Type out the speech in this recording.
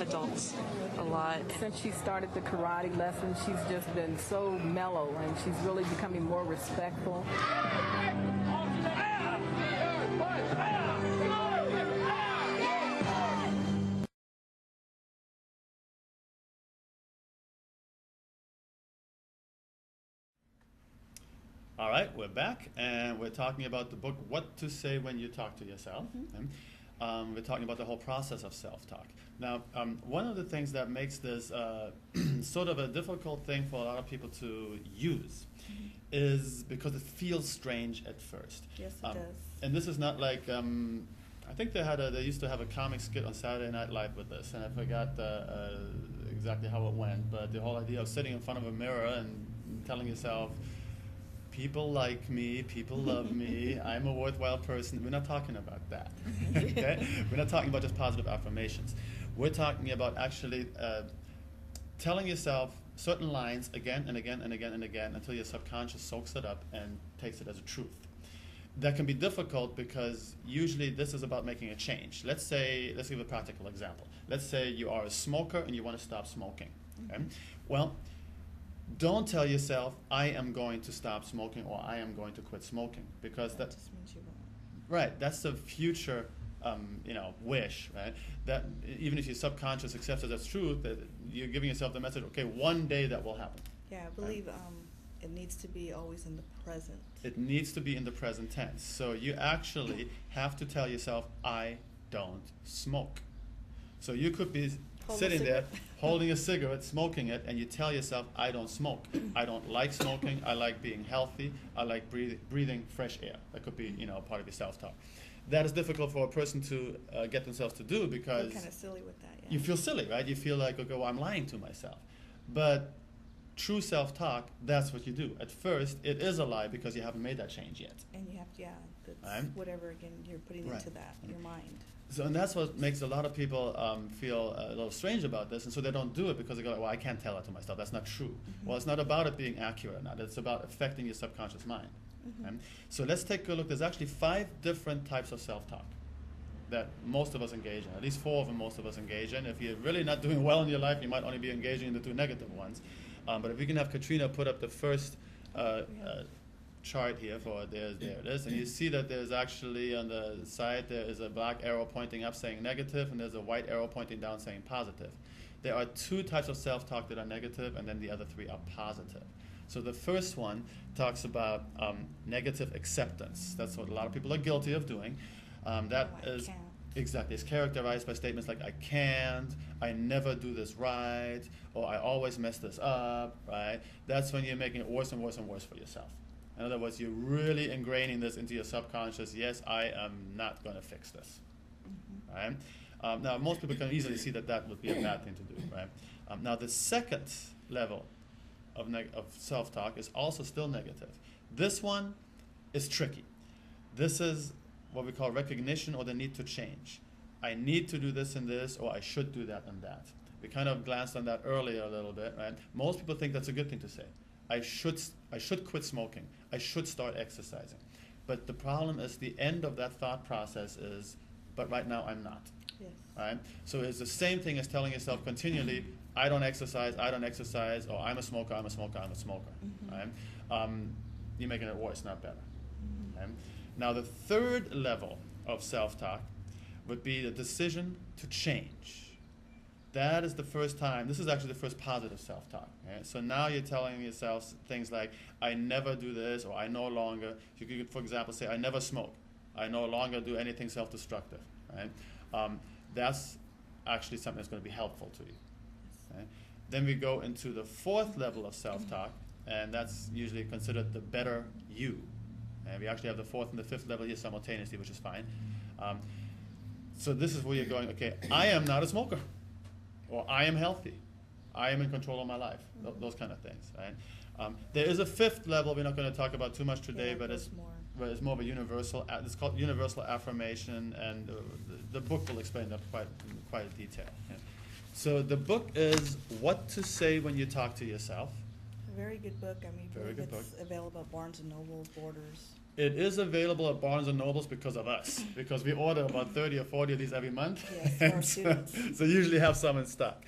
adults a lot. Since she started the karate lessons, she's just been so mellow, and she's really becoming more respectful. All right, we're back, and we're talking about the book, What to Say When You Talk to Yourself. We're talking about the whole process of self-talk. Now, one of the things that makes this sort of a difficult thing for a lot of people to use is because it feels strange at first. Yes, it does. And this is not like, I think they used to have a comic skit on Saturday Night Live with this, and I forgot exactly how it went, but the whole idea of sitting in front of a mirror and telling yourself, people like me, people love me, I'm a worthwhile person. We're not talking about that. Okay? We're not talking about just positive affirmations. We're talking about actually telling yourself certain lines again and again and again and again until your subconscious soaks it up and takes it as a truth. That can be difficult because usually this is about making a change. Let's give a practical example. Let's say you are a smoker and you want to stop smoking. Okay? Well, don't tell yourself, I am going to stop smoking or I am going to quit smoking, because that just means you won't. Right, that's the future wish, right? That even if your subconscious accepts it as truth, that you're giving yourself the message, okay, one day that will happen. Yeah, I believe it needs to be always in the present. It needs to be in the present tense. So you actually have to tell yourself, I don't smoke. So you could be sitting there holding a cigarette, smoking it, and you tell yourself, I don't smoke. I don't like smoking. I like being healthy. I like breathing fresh air. That could be, part of your self-talk. That is difficult for a person to get themselves to do because I feel kind of silly with that. Yeah. you feel silly, right? You feel like, okay, well, I'm lying to myself. But true self-talk, that's what you do. At first, it is a lie because you haven't made that change yet. And you have, that's whatever, again, you're putting into that, your mind. So, and that's what makes a lot of people feel a little strange about this, and so they don't do it because they go, well, I can't tell that to myself. That's not true. Well, it's not about it being accurate or not. It's about affecting your subconscious mind. So let's take a look. There's actually 5 different types of self-talk that most of us engage in. At least 4 of them most of us engage in. If you're really not doing well in your life, you might only be engaging in the 2 negative ones. But if we can have Katrina put up the first chart here there it is, and you see that there's actually on the side there is a black arrow pointing up saying negative, and there's a white arrow pointing down saying positive. There are 2 types of self-talk that are negative, and then the other 3 are positive. So the first one talks about negative acceptance. That's what a lot of people are guilty of doing. Exactly. It's characterized by statements like, I can't, I never do this right, or I always mess this up, right? That's when you're making it worse and worse and worse for yourself. In other words, you're really ingraining this into your subconscious. Yes, I am not going to fix this, right? Now, most people can easily see that that would be a bad thing to do, right? Now, the second level of self-talk is also still negative. This one is tricky. This is what we call recognition or the need to change. I need to do this and this, or I should do that and that. We kind of glanced on that earlier a little bit, right? Most people think that's a good thing to say. I should quit smoking. I should start exercising. But the problem is the end of that thought process is, but right now I'm not. Yes. Right? So it's the same thing as telling yourself continually, I don't exercise, or I'm a smoker. Right? You're making it worse, not better. Right? Now the third level of self-talk would be the decision to change. That is the first time, this is actually the first positive self-talk. Okay? So now you're telling yourself things like, I never do this, or I no longer, you could, for example, say, I never smoke. I no longer do anything self-destructive. Right? That's actually something that's going to be helpful to you. Okay? Then we go into the 4th level of self-talk, and that's usually considered the better you. And we actually have the 4th and the 5th level here simultaneously, which is fine. So this is where you're going, okay, I am not a smoker, or I am healthy, I am in control of my life, those kind of things, right? There is a 5th level we're not going to talk about too much today, but it's more of a universal, it's called universal affirmation, and the book will explain that quite in detail. Yeah. So the book is What to Say When You Talk to Yourself. very good book. I mean, Very good it's available at Barnes & Noble, Borders. It is available at Barnes & Nobles because of us, because we order about 30 or 40 of these every month. Yes, for our And students. so usually have some in stock.